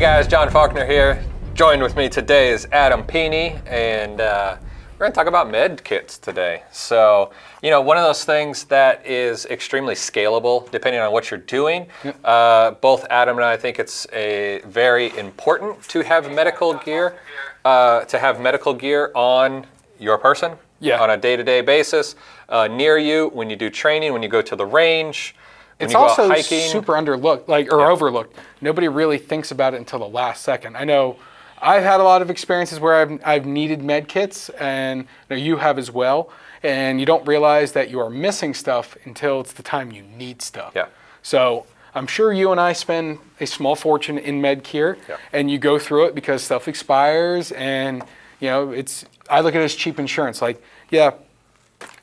guys, John Faulkner here. Joined with me today is Adam Peeney, and we're going to talk about med kits today. So, you know, one of those things that is extremely scalable depending on what you're doing. Yep. Both Adam and I think it's very important to have medical gear, on your person, on a day-to-day basis, near you when you do training, when you go to the range. It's also super underlooked, overlooked. Nobody really thinks about it until the last second. I know I've had a lot of experiences where I've needed med kits, and you have as well, and you don't realize that you are missing stuff until it's the time you need stuff. Yeah. So I'm sure you and I spend a small fortune in med gear, and you go through it because stuff expires, and I look at it as cheap insurance. Like, yeah,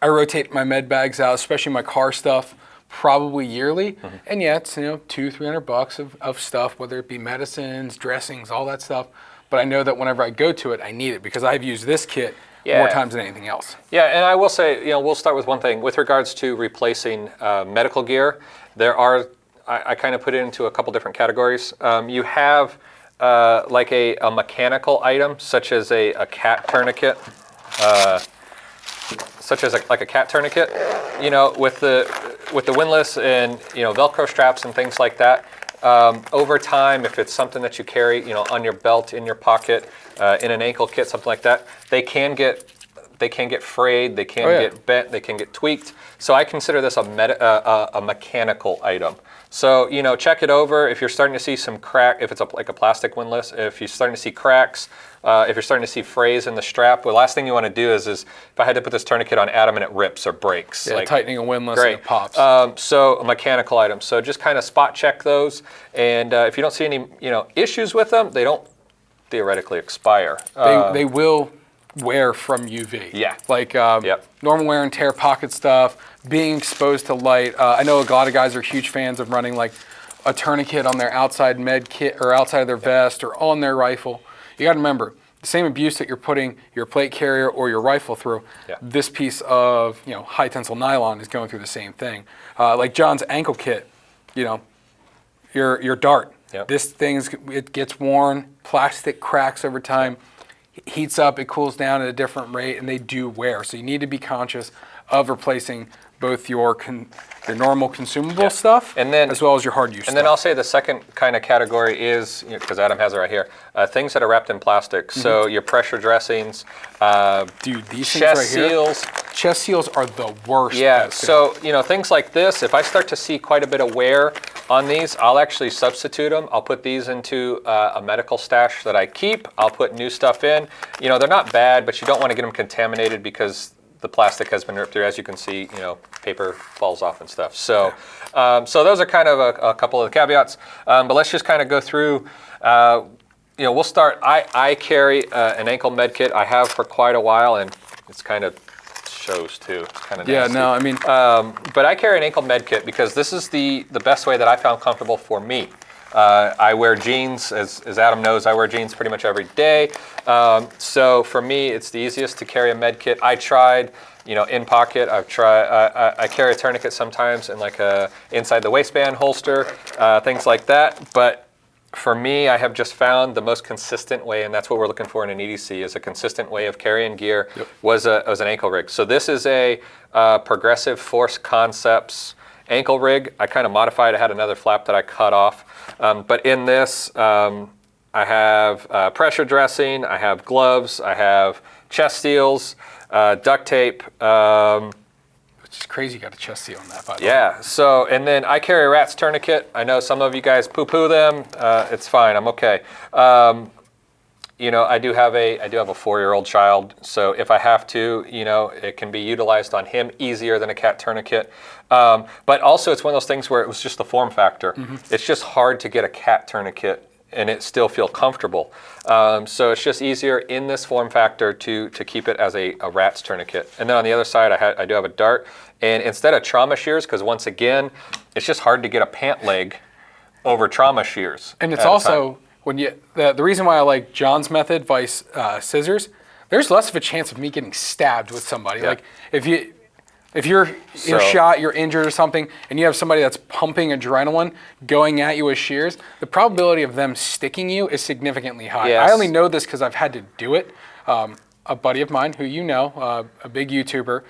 I rotate my med bags out, especially my car stuff, probably yearly, and yeah, it's $200-$300 of stuff, whether it be medicines, dressings, all that stuff. But I know that whenever I go to it, I need it because I've used this kit more times than anything else. Yeah, and I will say, we'll start with one thing with regards to replacing medical gear. There are, I kind of put it into a couple different categories. You have like a mechanical item, such as a cat tourniquet. Such as like a cat tourniquet, with the windlass and Velcro straps and things like that. Over time, if it's something that you carry, on your belt, in your pocket, in an ankle kit, something like that, they can get frayed, they can get bent, they can get tweaked. So I consider this a mechanical item. So check it over. If you're starting to see some crack, if it's like a plastic windlass, if you're starting to see cracks, if you're starting to see frays in the strap, the last thing you want to do is if I had to put this tourniquet on Adam and it rips or breaks. Yeah, tightening a windlass and it pops. So a mechanical item. So just kind of spot check those, and if you don't see any issues with them, they don't theoretically expire. They will wear from UV. Yeah. Like normal wear and tear pocket stuff, being exposed to light. I know a lot of guys are huge fans of running like a tourniquet on their outside med kit or outside of their vest or on their rifle. You got to remember, the same abuse that you're putting your plate carrier or your rifle through, this piece of high tensile nylon is going through the same thing. Like John's ankle kit, your dart. Yep. This it gets worn, plastic cracks over time, heats up, it cools down at a different rate, and they do wear. So you need to be conscious of replacing both your normal consumable stuff and then, as well as your hard use stuff. And then I'll say the second kind of category is, because Adam has it right here, things that are wrapped in plastic. So your pressure dressings, dude, these chest things right seals. Here, chest seals are the worst. Yeah, so things like this, if I start to see quite a bit of wear on these, I'll actually substitute them. I'll put these into a medical stash that I keep. I'll put new stuff in. They're not bad, but you don't want to get them contaminated because the plastic has been ripped through. As you can see, paper falls off and stuff. So, so those are kind of a couple of the caveats. But let's just kind of go through. We'll start. I carry an ankle med kit. I have for quite a while, and it's kind of shows too. It's kind of nasty. Yeah, no, I mean. But I carry an ankle med kit because this is the best way that I found comfortable for me. I wear jeans, as Adam knows, I wear jeans pretty much every day. So for me, it's the easiest to carry a med kit. I tried, in pocket. I carry a tourniquet sometimes in like inside the waistband holster, things like that. But for me, I have just found the most consistent way, and that's what we're looking for in an EDC, is a consistent way of carrying gear, was an ankle rig. So this is a Progressive Force Concepts ankle rig. I kind of modified. I had another flap that I cut off. But in this, I have pressure dressing, I have gloves, I have chest seals, duct tape. Which is crazy you got a chest seal on that, by the way. Yeah, so, and then I carry a rat's tourniquet. I know some of you guys poo-poo them. It's fine, I'm okay. I do have a 4-year-old child, so if I have to, it can be utilized on him easier than a cat tourniquet. But also, it's one of those things where it was just the form factor. It's just hard to get a cat tourniquet and it still feel comfortable. So it's just easier in this form factor to keep it as a rat's tourniquet. And then on the other side, I do have a dart. And instead of trauma shears, because once again, it's just hard to get a pant leg over trauma shears. And it's also, when the reason why I like John's method, vice scissors, there's less of a chance of me getting stabbed with somebody. Like if you, If you're shot, you're injured or something, and you have somebody that's pumping adrenaline going at you with shears, the probability of them sticking you is significantly high. Yes. I only know this because I've had to do it. A buddy of mine, who you know, a big YouTuber,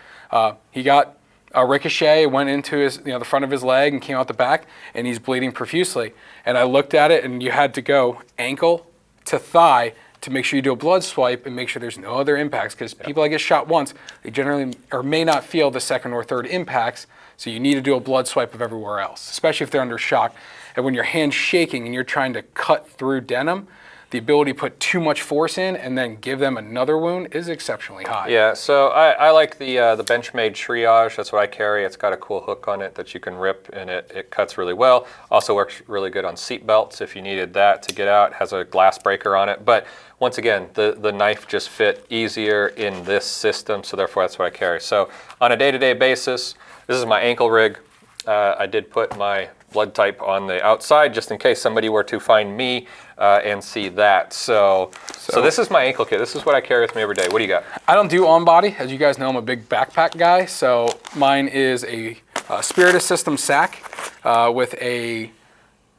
he got a ricochet, went into his, the front of his leg and came out the back, and he's bleeding profusely. And I looked at it, and you had to go ankle to thigh to make sure you do a blood swipe and make sure there's no other impacts, because people that get shot once, they generally or may not feel the second or third impacts, so you need to do a blood swipe of everywhere else, especially if they're under shock. And when your hand's shaking and you're trying to cut through denim, the ability to put too much force in and then give them another wound is exceptionally high. Yeah, so I like the Benchmade Triage. That's what I carry. It's got a cool hook on it that you can rip, and it cuts really well. Also works really good on seat belts if you needed that to get out. It has a glass breaker on it. But once again, the knife just fit easier in this system, so therefore that's what I carry. So on a day-to-day basis, this is my ankle rig. I did put my blood type on the outside just in case somebody were to find me and see that. So this is my ankle kit. This is what I carry with me every day. What do you got? I don't do on body. As you guys know, I'm a big backpack guy. So mine is a Spiritus System sack with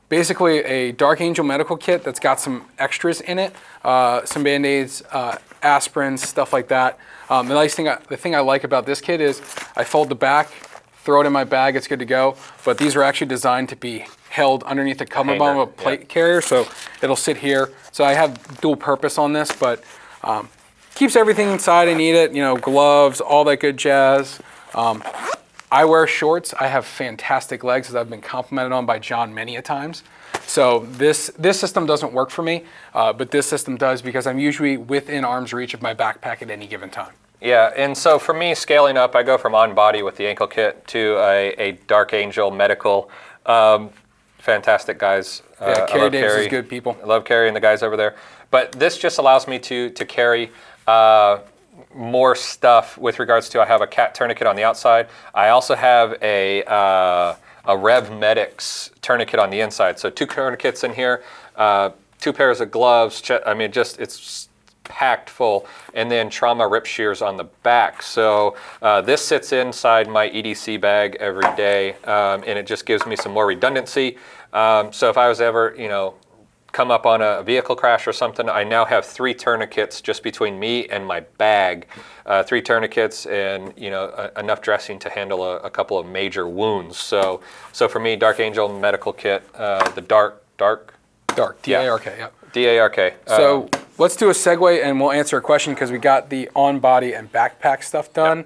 basically a Dark Angel medical kit that's got some extras in it, some Band-Aids, aspirins, stuff like that. The thing I like about this kit is I fold the back, throw it in my bag, it's good to go. But these are actually designed to be held underneath the cummerbund of a plate carrier, so it'll sit here. So I have dual purpose on this, but keeps everything inside I need it, gloves, all that good jazz. I wear shorts. I have fantastic legs, as I've been complimented on by John many a times. So this system doesn't work for me, but this system does, because I'm usually within arm's reach of my backpack at any given time. Yeah, and so for me, scaling up, I go from on body with the ankle kit to a Dark Angel medical. Fantastic guys. Yeah, Carrie Davis is good, people. I love Carrie and the guys over there. But this just allows me to carry more stuff with regards to, I have a cat tourniquet on the outside. I also have a Rev Medics tourniquet on the inside. So 2 tourniquets in here, 2 pairs of gloves. It's packed full, and then trauma rip shears on the back. So this sits inside my EDC bag every day, and it just gives me some more redundancy. So if I was ever, come up on a vehicle crash or something, I now have 3 tourniquets just between me and my bag. 3 tourniquets and enough dressing to handle a couple of major wounds. So for me, Dark Angel medical kit, the dark, D-A-R-K, yeah. D-A-R-K. So let's do a segue, and we'll answer a question, because we got the on-body and backpack stuff done.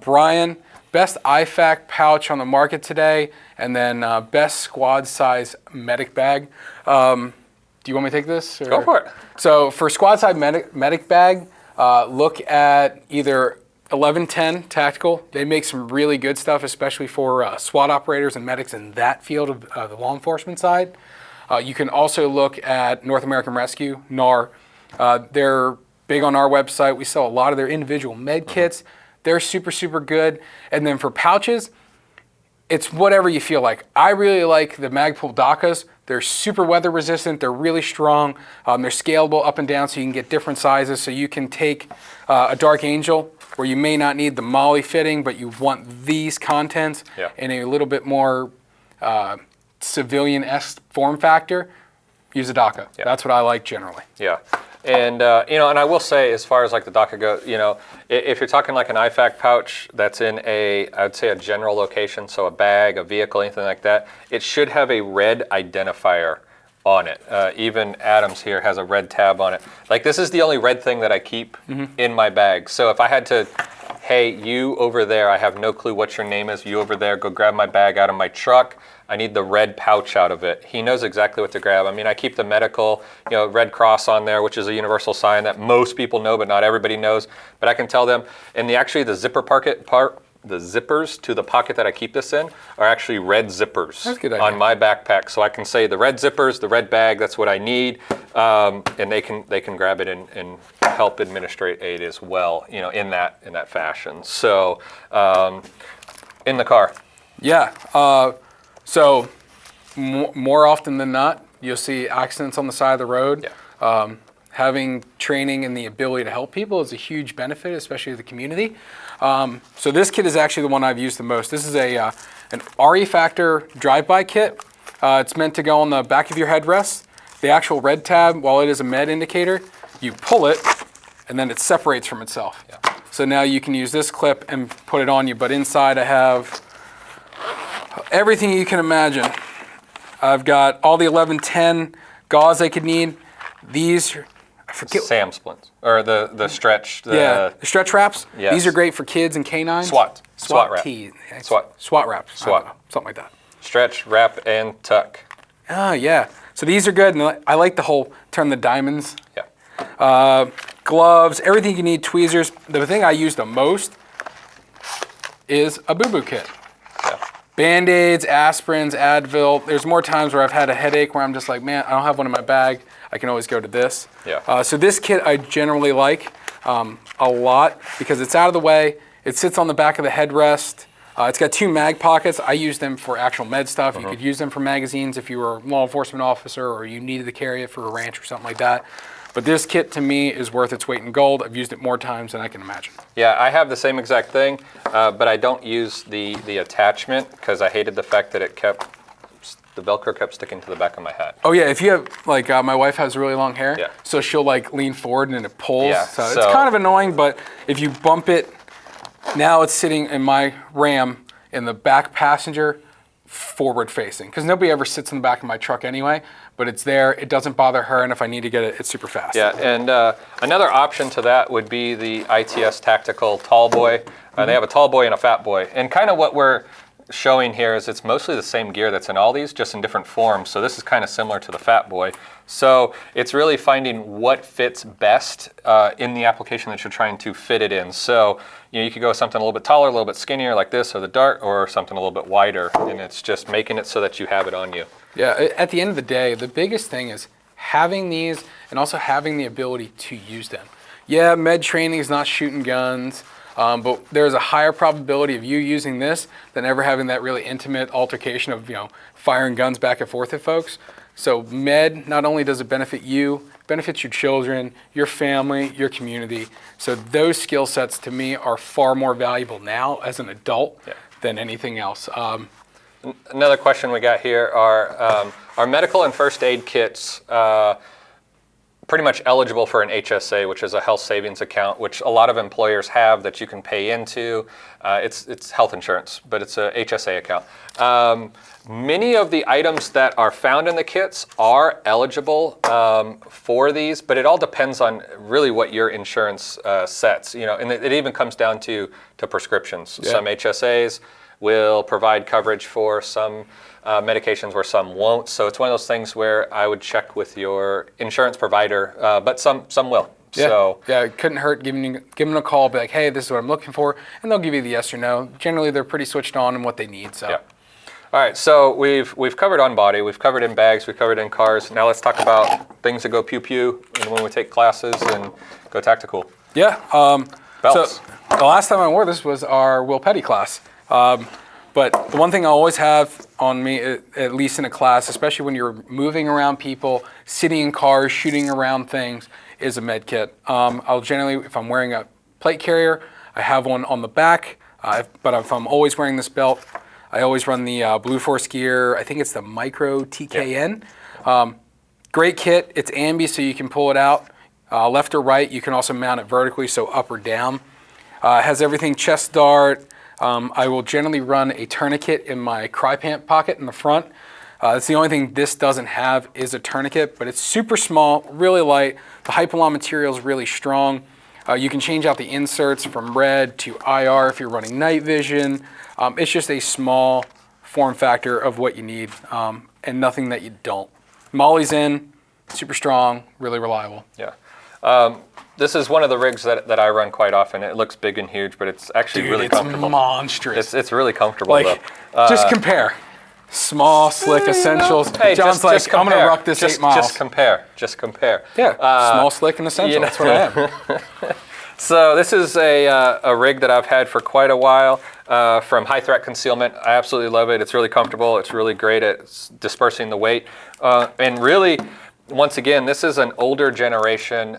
Brian, best IFAC pouch on the market today, and then best squad size medic bag. Do you want me to take this? Or? Go for it. So for squad size medic bag, look at either 1110 Tactical. They make some really good stuff, especially for SWAT operators and medics in that field of the law enforcement side. You can also look at North American Rescue, NAR. They're big on our website. We sell a lot of their individual med kits. They're super, super good. And then for pouches, it's whatever you feel like. I really like the Magpul Dakas. They're super weather resistant. They're really strong. They're scalable up and down, so you can get different sizes. So you can take a Dark Angel, where you may not need the MOLLE fitting, but you want these contents in a little bit more civilian-esque form factor, use a DACA. Yeah. That's what I like generally. Yeah. And, and I will say, as far as like the DACA goes, if you're talking like an IFAC pouch that's in I'd say a general location, so a bag, a vehicle, anything like that, it should have a red identifier on it. Even Adams here has a red tab on it. Like, this is the only red thing that I keep in my bag. So if I had to, hey, you over there, I have no clue what your name is, you over there, go grab my bag out of my truck. I need the red pouch out of it. He knows exactly what to grab. I mean, I keep the medical, Red Cross on there, which is a universal sign that most people know, but not everybody knows. But I can tell them, and the zipper part, the zippers to the pocket that I keep this in are actually red zippers on my backpack. So I can say the red zippers, the red bag, that's what I need, and they can grab it and help administrate aid as well, in that fashion. So in the car. Yeah. So more often than not, you'll see accidents on the side of the road. Yeah. having training and the ability to help people is a huge benefit, especially to the community. So this kit is actually the one I've used the most. This is an RE Factor drive-by kit. It's meant to go on the back of your headrest. The actual red tab, while it is a med indicator, you pull it and then it separates from itself. Yeah. So now you can use this clip and put it on you, but inside I have everything you can imagine. I've got all the 1110 gauze I could need. These, I forget. SAM splints, or the stretch. The stretch wraps. Yes. These are great for kids and canines. SWAT wrap. SWAT wraps. SWAT. Something like that. Stretch, wrap, and tuck. Oh, yeah. So these are good, and I like the whole turn the diamonds. Yeah. Gloves, everything you need, tweezers. The thing I use the most is a boo-boo kit. Yeah. Band-Aids, aspirins, Advil. There's more times where I've had a headache where I'm just like, man, I don't have one in my bag. I can always go to this. Yeah. So this kit I generally like a lot because it's out of the way. It sits on the back of the headrest. It's got 2 mag pockets. I use them for actual med stuff. You could use them for magazines if you were a law enforcement officer or you needed to carry it for a ranch or something like that. But this kit to me is worth its weight in gold. I've used it more times than I can imagine. Yeah, I have the same exact thing, but I don't use the attachment because I hated the fact that the Velcro kept sticking to the back of my hat. Oh yeah, if you have, like my wife has really long hair, Yeah. so she'll like lean forward and then it pulls. Yeah, So it's so- kind of annoying, but if you bump it, now it's sitting in my Ram in the back passenger, forward facing. Because nobody ever sits in the back of my truck anyway, but it's there, it doesn't bother her, and if I need to get it, it's super fast. Yeah, and another option to that would be the Iits Tactical Tallboy. They have a Tallboy and a Fat Boy. And kind of what we're showing here is it's mostly the same gear that's in all these, just in different forms. So this is kind of similar to the Fat Boy. So it's really finding what fits best in the application that you're trying to fit it in. So you could go with something a little bit taller, a little bit skinnier like this, or the Dart, or something a little bit wider. And it's just making it so that you have it on you. Yeah, at the end of the day, the biggest thing is having these and also having the ability to use them. Yeah, med training is not shooting guns, but there's a higher probability of you using this than ever having that really intimate altercation of, firing guns back and forth at folks. So med, not only does it benefit you, it benefits your children, your family, your community. So those skill sets to me are far more valuable now as an adult than anything else. Another question we got here are medical and first aid kits pretty much eligible for an HSA, which is a health savings account, which a lot of employers have that you can pay into. It's health insurance, but it's a HSA account. Many of the items that are found in the kits are eligible for these, but it all depends on really what your insurance sets. And it even comes down to prescriptions. Yeah. Some HSAs will provide coverage for some medications where some won't. So it's one of those things where I would check with your insurance provider, but some will. Yeah, So yeah, it couldn't hurt giving them a call, be like, hey, this is what I'm looking for, and they'll give you the yes or no. Generally, they're pretty switched on in what they need. So. yeah. All right, so we've covered on body, we've covered in bags, we've covered in cars. Now let's talk about things that go pew pew and when we take classes and go tactical. Yeah. Belts. So the last time I wore this was our Will Petty class. But the one thing I always have on me, at least in a class, especially when you're moving around people, sitting in cars, shooting around things, is a med kit. I'll generally, if I'm wearing a plate carrier, I have one on the back. But if I'm always wearing this belt, I always run the Blue Force gear. I think it's the Micro TKN. Yeah. Great kit. It's ambi, so you can pull it out left or right. You can also mount it vertically, so up or down. It has everything chest dart. I will generally run a tourniquet in my cry-pant pocket in the front. It's the only thing this doesn't have is a tourniquet, but it's super small, really light. The Hypalon material is really strong. You can change out the inserts from red to IR if you're running night vision. It's just a small form factor of what you need and nothing that you don't. Molly's in, super strong, really reliable. Yeah. This is one of the rigs that I run quite often. It looks big and huge, but it's actually really comfortable. It's monstrous. It's really comfortable Like, though. just compare. Small, slick essentials. Hey, John's just I'm going to compare. rock this 8 miles. Just compare. Yeah, small, slick, and essential. That's what I am. So this is a rig that I've had for quite a while from High Threat Concealment. I absolutely love it. It's really comfortable. It's really great at dispersing the weight. And really, once again, this is an older generation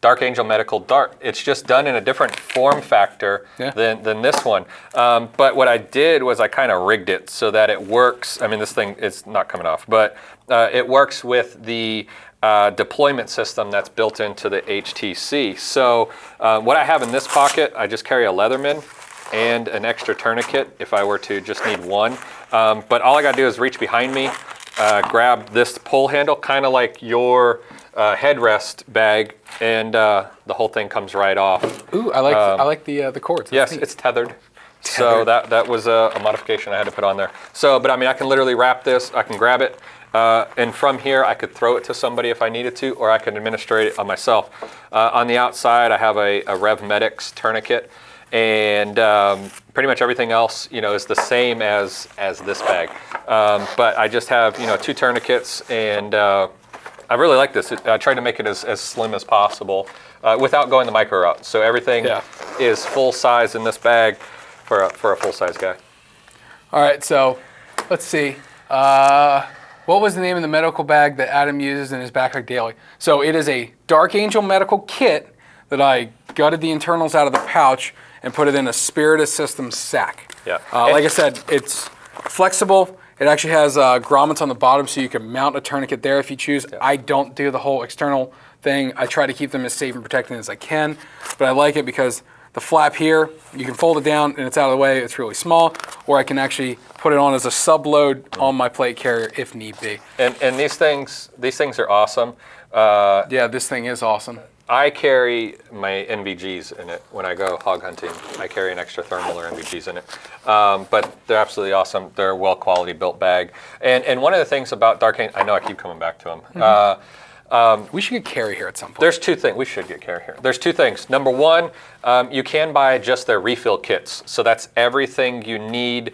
Dark Angel Medical Dart. It's just done in a different form factor than this one. But what I did was I kind of rigged it so that it works. I mean, this thing is not coming off, but it works with the deployment system that's built into the HTC. So what I have in this pocket, I just carry a Leatherman and an extra tourniquet if I were to just need one. But all I got to do is reach behind me, grab this pull handle, kind of like your headrest bag, and the whole thing comes right off. Ooh, I like the cords. Yes, it's tethered. So that was a modification I had to put on there. So, but I mean, I can literally wrap this, I can grab it, and from here I could throw it to somebody if I needed to, or I could administrate it on myself. On the outside, I have a RevMedix tourniquet, and pretty much everything else, is the same as this bag. But I just have, 2 tourniquets, and I really like this. I tried to make it as slim as possible without going the micro route. So everything is full size in this bag for a full size guy. All right, so let's see. What was the name of the medical bag that Adam uses in his backpack daily? So it is a Dark Angel medical kit that I gutted the internals out of the pouch and put it in a Spiritus Systems sack. Yeah. Like I said, it's flexible. It actually has grommets on the bottom, so you can mount a tourniquet there if you choose. Yeah. I don't do the whole external thing. I try to keep them as safe and protected as I can, but I like it because the flap here, you can fold it down and it's out of the way. It's really small, or I can actually put it on as a sub-load on my plate carrier if need be. And these things are awesome. Yeah, this thing is awesome. I carry my NVGs in it when I go hog hunting. I carry an extra thermal or NVGs in it. But they're absolutely awesome. They're a well-quality built bag. And one of the things about Dark Angel, I know I keep coming back to them. Mm-hmm. We should get Carrie here at some point. There's 2 things. We should get Carrie here. There's 2 things. Number 1, you can buy just their refill kits. So that's everything you need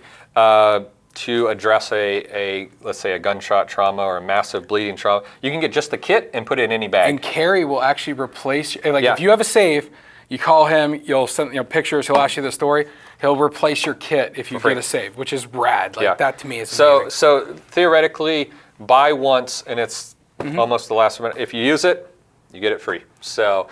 to address let's say a gunshot trauma or a massive bleeding trauma. You can get just the kit and put it in any bag. And Carrie will actually replace, if you have a save, you call him, you'll send pictures, he'll ask you the story, he'll replace your kit if you get a save, which is rad. That to me is amazing. So theoretically, buy once and it's almost the last minute. If you use it, you get it free. So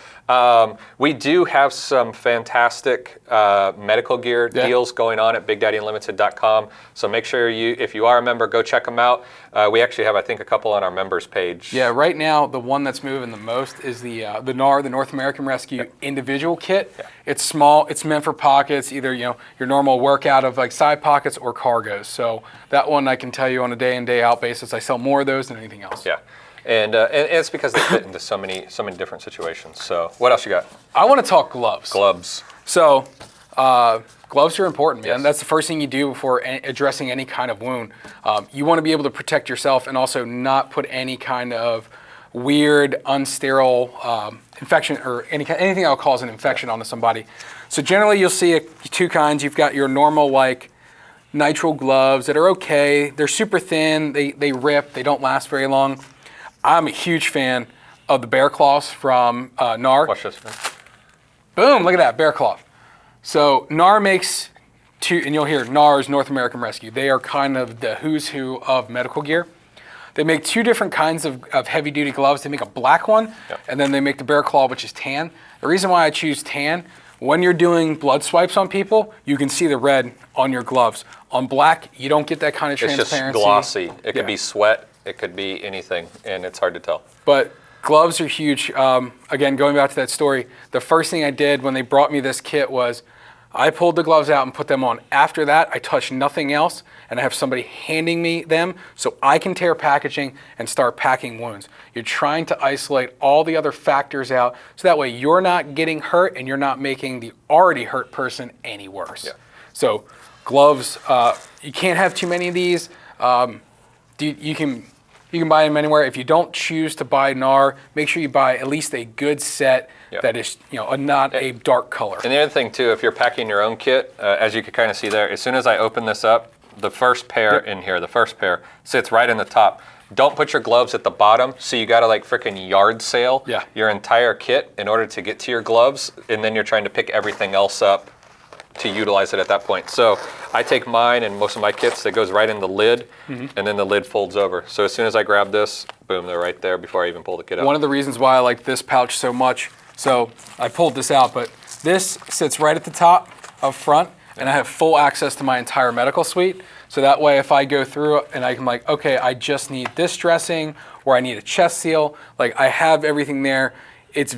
we do have some fantastic medical gear deals going on at BigDaddyUnlimited.com. So make sure if you are a member, go check them out. We actually have, I think, a couple on our members page. Yeah, right now the one that's moving the most is the NAR, the North American Rescue individual kit. Yeah. It's small. It's meant for pockets, either your normal workout of side pockets or cargos. So that one I can tell you on a day in day out basis, I sell more of those than anything else. Yeah. And it's because they fit into so many different situations. So what else you got? I want to talk gloves. Gloves. So gloves are important, man. Yes. That's the first thing you do before addressing any kind of wound. You want to be able to protect yourself and also not put any kind of weird, unsterile infection or anything that will cause an infection onto somebody. So generally you'll see 2 kinds. You've got your normal nitrile gloves that are okay. They're super thin. They rip. They don't last very long. I'm a huge fan of the bear cloths from NAR. Watch this, man. Boom, look at that, bear cloth. So NAR makes 2, and you'll hear NAR's North American Rescue. They are kind of the who's who of medical gear. They make 2 different kinds of heavy duty gloves. They make a black one, and then they make the bear claw, which is tan. The reason why I choose tan, when you're doing blood swipes on people, you can see the red on your gloves. On black, you don't get that kind of transparency. It's just glossy. It could be sweat. It could be anything, and it's hard to tell. But gloves are huge. Again, going back to that story, the first thing I did when they brought me this kit was I pulled the gloves out and put them on. After that, I touched nothing else, and I have somebody handing me them so I can tear packaging and start packing wounds. You're trying to isolate all the other factors out so that way you're not getting hurt and you're not making the already hurt person any worse. Yeah. So gloves, you can't have too many of these. You can buy them anywhere. If you don't choose to buy NAR, make sure you buy at least a good set that is, not a dark color. And the other thing too, if you're packing your own kit, as you can kind of see there, as soon as I open this up, the first pair in here, the first pair sits right in the top. Don't put your gloves at the bottom, so you gotta freaking yard sale your entire kit in order to get to your gloves, and then you're trying to pick everything else up to utilize it at that point. So I take mine and most of my kits, that goes right in the lid, and then the lid folds over. So as soon as I grab this, boom, they're right there before I even pull the kit out. One of the reasons why I like this pouch so much, so I pulled this out, but this sits right at the top up front, and I have full access to my entire medical suite. So that way, if I go through and I'm like, okay, I just need this dressing, or I need a chest seal, like I have everything there. It's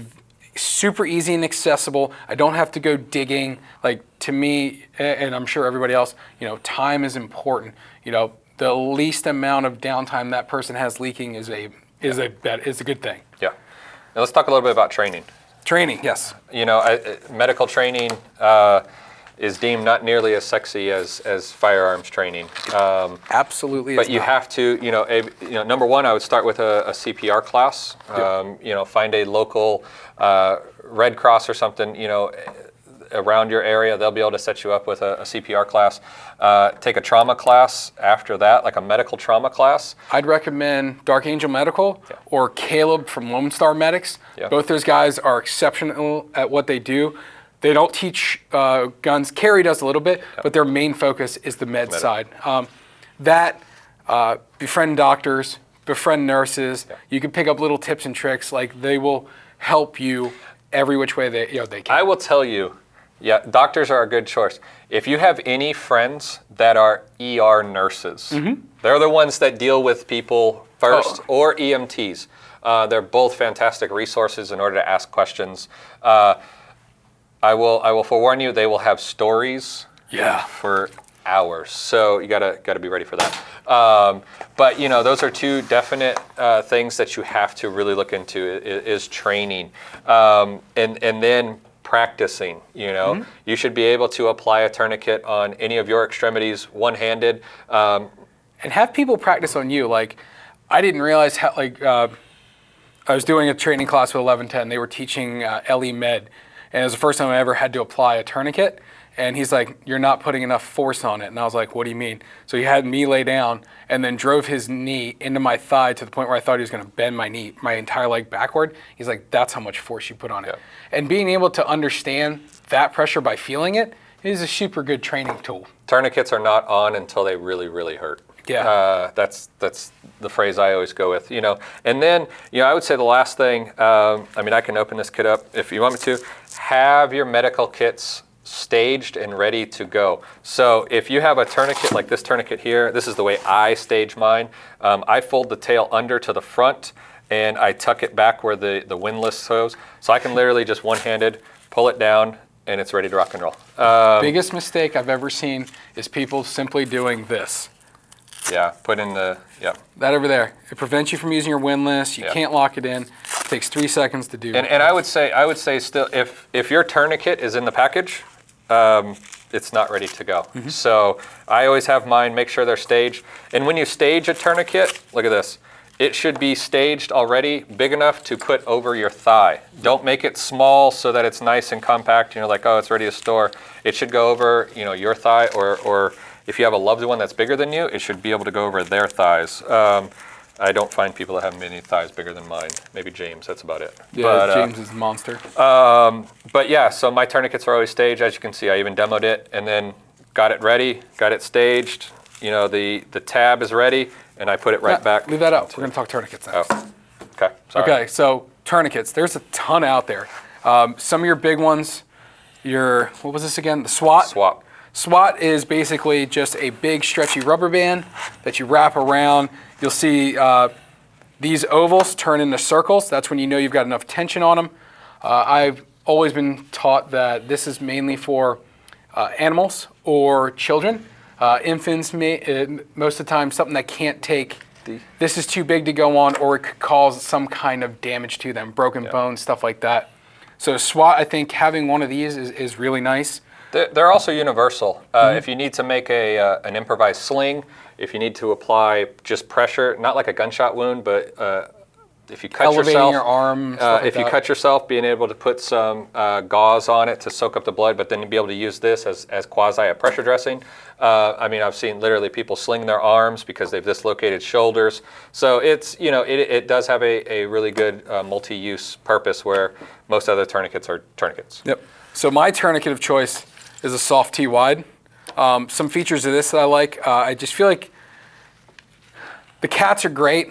super easy and accessible. I don't have to go digging. Like to me, and I'm sure everybody else, you know, time is important. You know, the least amount of downtime that person has leaking is a good thing. Yeah. Now let's talk a little bit about training. Training, yes. You know, medical training is deemed not nearly as sexy as firearms training. Absolutely. But you have to, number one, I would start with a CPR class. Find a local Red Cross or something, around your area. They'll be able to set you up with a CPR class. Take a trauma class after that, like a medical trauma class. I'd recommend Dark Angel Medical or Caleb from Lone Star Medics. Yeah. Both those guys are exceptional at what they do. They don't teach guns. Carry does a little bit, but their main focus is the med side. Befriend doctors, befriend nurses. Yeah. You can pick up little tips and tricks. Like they will help you every which way they can. I will tell you, doctors are a good choice. If you have any friends that are ER nurses, they're the ones that deal with people first, or EMTs. They're both fantastic resources in order to ask questions. I will forewarn you, they will have stories for hours. So you gotta be ready for that. But those are two definite things that you have to really look into is training. And then practicing, You should be able to apply a tourniquet on any of your extremities one-handed. And have people practice on you. Like, I didn't realize how, I was doing a training class with 1110. They were teaching LE Med. And it was the first time I ever had to apply a tourniquet. And he's like, you're not putting enough force on it. And I was like, what do you mean? So he had me lay down and then drove his knee into my thigh to the point where I thought he was going to bend my knee, my entire leg backward. He's like, that's how much force you put on it. Yeah. And being able to understand that pressure by feeling it is a super good training tool. Tourniquets are not on until they really, really hurt. Yeah. That's the phrase I always go with, And then, I would say the last thing, I can open this kit up if you want me to. Have your medical kits staged and ready to go. So if you have a tourniquet like this tourniquet here, this is the way I stage mine. I fold the tail under to the front and I tuck it back where the windlass goes. So I can literally just one-handed pull it down and it's ready to rock and roll. Biggest mistake I've ever seen is people simply doing this. Yeah, put in the, That over there. It prevents you from using your windlass. You can't lock it in. It takes 3 seconds to do. And I would say still, if your tourniquet is in the package, it's not ready to go. So I always have mine, make sure they're staged. And when you stage a tourniquet, look at this. It should be staged already big enough to put over your thigh. Don't make it small so that it's nice and compact, like, oh, it's ready to store. It should go over, your thigh, or if you have a loved one that's bigger than you, it should be able to go over their thighs. I don't find people that have many thighs bigger than mine. Maybe James, that's about it. Yeah, but, James is a monster. But yeah, so my tourniquets are always staged. As you can see, I even demoed it and then got it ready, got it staged. The tab is ready and I put it right back. Leave that out. We're going to talk tourniquets next. Oh, okay, sorry. Okay, so tourniquets. There's a ton out there. Some of your big ones, what was this again? The SWAT? SWAT is basically just a big stretchy rubber band that you wrap around. You'll see these ovals turn into circles. That's when you know you've got enough tension on them. I've always been taught that this is mainly for animals or children. Infants, most of the time, something that can't take, this is too big to go on, or it could cause some kind of damage to them, broken bones, stuff like that. So SWAT, I think having one of these is really nice. They're also universal. If you need to make an improvised sling, if you need to apply just pressure, not like a gunshot wound, but if you cut Elevating yourself, your arm, if you cut yourself, being able to put some gauze on it to soak up the blood, but then you'd be able to use this as quasi a pressure dressing. I've seen literally people sling their arms because they've dislocated shoulders. So it's, it does have a really good multi-use purpose where most other tourniquets are tourniquets. Yep. So my tourniquet of choice is a soft T wide. Some features of this that I like. I just feel like the cats are great.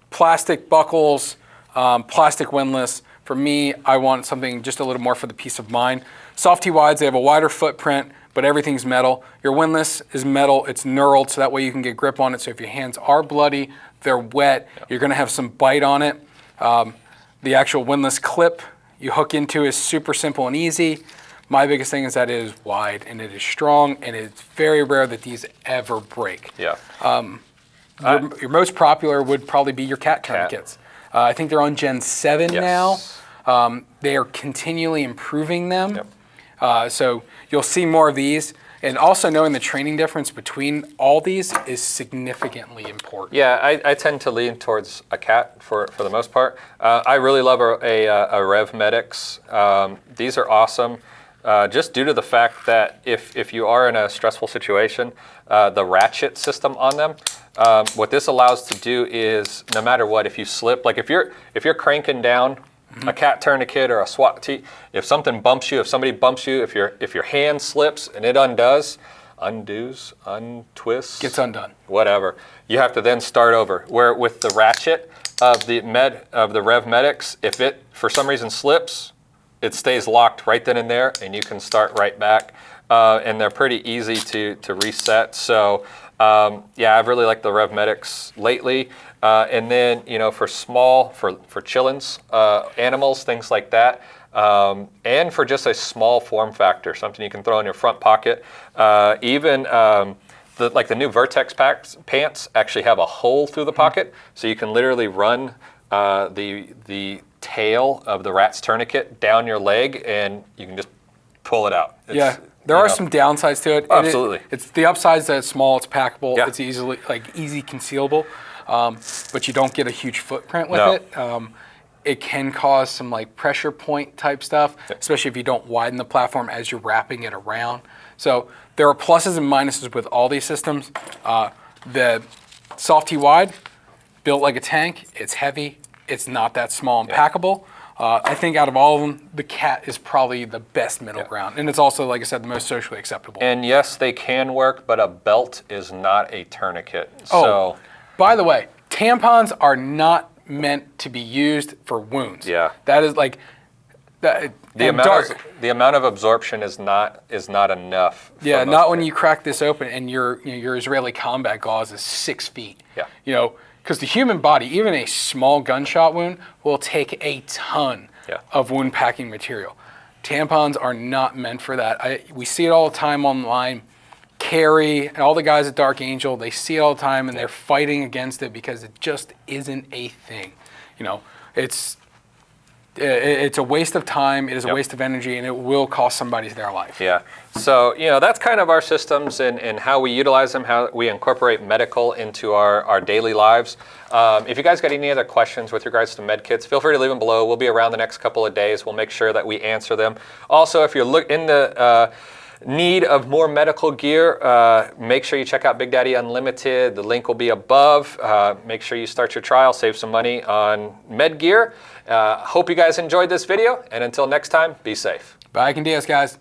Plastic buckles, plastic windlass. For me, I want something just a little more for the peace of mind. Soft T wides, they have a wider footprint, but everything's metal. Your windlass is metal, it's knurled, so that way you can get grip on it. So if your hands are bloody, they're wet, you're gonna have some bite on it. The actual windlass clip you hook into is super simple and easy. My biggest thing is that it is wide and it is strong, and it's very rare that these ever break. Yeah. Your most popular would probably be your cat tourniquets. I think they're on Gen 7 now. They are continually improving them. Yep. So you'll see more of these. And also knowing the training difference between all these is significantly important. Yeah, I tend to lean towards a cat for the most part. I really love a Rev Medics. These are awesome. Just due to the fact that if you are in a stressful situation, the ratchet system on them, what this allows to do is no matter what, if you slip, like if you're cranking down a cat tourniquet or a SWAT T, if something bumps you, if somebody bumps you, if your hand slips and it untwists, Gets undone. Whatever, you have to then start over. Where with the ratchet of the Rev Medics, if it for some reason slips, it stays locked right then and there, and you can start right back. And they're pretty easy to reset. So yeah, I've really liked the Rev Medics lately. And then for chillins, animals, things like that, and for just a small form factor, something you can throw in your front pocket. Even the new Vertex pants actually have a hole through the pocket, so you can literally run the tail of the rat's tourniquet down your leg, and you can just pull it out. Yeah, there are some downsides to it. Absolutely. It's the upsides that it's small, it's packable, Yeah. it's easy concealable, but you don't get a huge footprint with No. it. It can cause some pressure point type stuff, especially if you don't widen the platform as you're wrapping it around. So there are pluses and minuses with all these systems. The Soft T Wide, built like a tank, it's heavy, it's not that small and packable. I think out of all of them, the cat is probably the best middle ground. And it's also, like I said, the most socially acceptable. And yes, they can work, but a belt is not a tourniquet. Oh, So by the way, tampons are not meant to be used for wounds. Yeah. That is the amount of absorption is not enough. For Yeah, most not when people. you crack this open and your Israeli combat gauze is 6 feet. Yeah. Because the human body, even a small gunshot wound, will take a ton of wound packing material. Tampons are not meant for that. We see it all the time online. Carrie and all the guys at Dark Angel, they see it all the time, and they're fighting against it because it just isn't a thing. It's a waste of time, it is a waste of energy, and it will cost somebody their life. Yeah. So, that's kind of our systems and how we utilize them, how we incorporate medical into our daily lives. If you guys got any other questions with regards to med kits, feel free to leave them below. We'll be around the next couple of days. We'll make sure that we answer them. Also, if you're in the need of more medical gear, make sure you check out Big Daddy Unlimited. The link will be above. Make sure you start your trial, save some money on med gear. Hope you guys enjoyed this video, and until next time, be safe. Bye, Candias, guys.